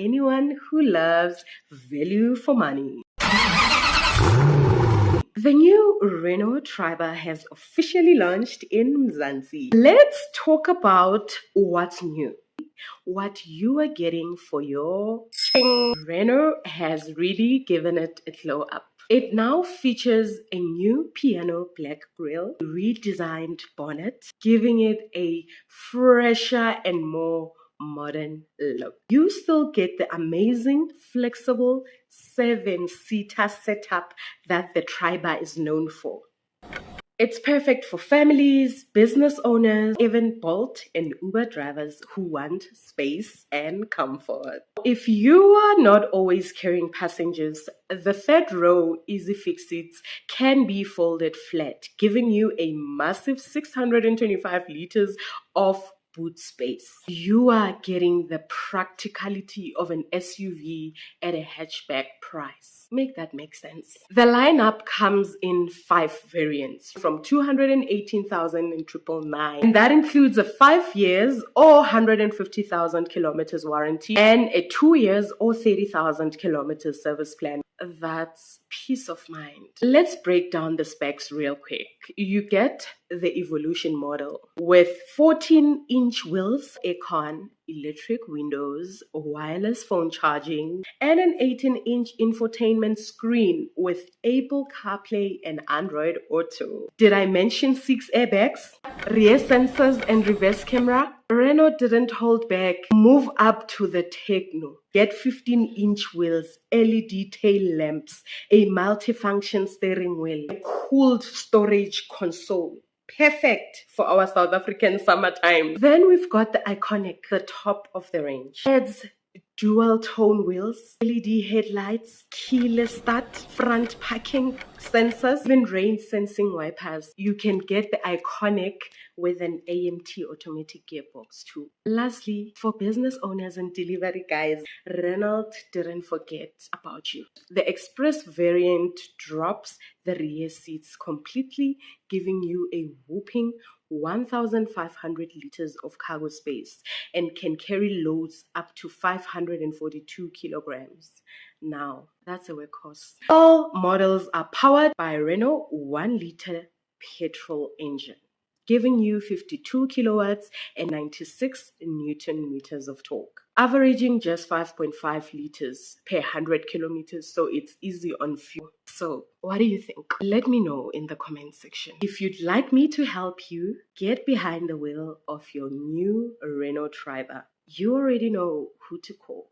anyone who loves value for money. The new Renault Triber has officially launched in Mzansi. Let's talk about what's new, what you are getting for your ching. Renault has really given it a glow up. It now features a new piano black grille, redesigned bonnet, giving it a fresher and more modern look. You still get the amazing flexible 7-seater setup that the Triber is known for. It's perfect for families, business owners, even Bolt and Uber drivers who want space and comfort. If you are not always carrying passengers, the third row Easy Fix seats can be folded flat, giving you a massive 625 liters of boot space. You are getting the practicality of an SUV at a hatchback price. Make that make sense. The lineup comes in 5 variants from 218,000 and 999, and that includes a 5 years or 150,000 kilometers warranty and a 2 years or 30,000 kilometers service plan. That's peace of mind. Let's break down the specs real quick. You get the Evolution model with 14-inch wheels, aircon, electric windows, wireless phone charging, and an 18-inch infotainment screen with Apple CarPlay and Android Auto. Did I mention 6 airbags, rear sensors, and reverse camera? Renault didn't hold back. Move up to the techno. Get 15-inch wheels, LED tail lamps, a multifunction steering wheel, a cooled storage console. Perfect for our South African summertime. Then we've got the iconic, the top of the range. Adds dual tone wheels, LED headlights, keyless start, front parking sensors, even rain sensing wipers. You can get the iconic with an AMT automatic gearbox too. Lastly, for business owners and delivery guys, Renault didn't forget about you. The Express variant drops the rear seats completely, giving you a whopping 1,500 liters of cargo space and can carry loads up to 542 kilograms. Now, that's a workhorse. All models are powered by Renault 1-liter petrol engine, giving you 52 kilowatts and 96 Newton meters of torque, averaging just 5.5 liters per 100 kilometers, so it's easy on fuel. So, what do you think? Let me know in the comment section. If you'd like me to help you get behind the wheel of your new Renault Triber, you already know who to call.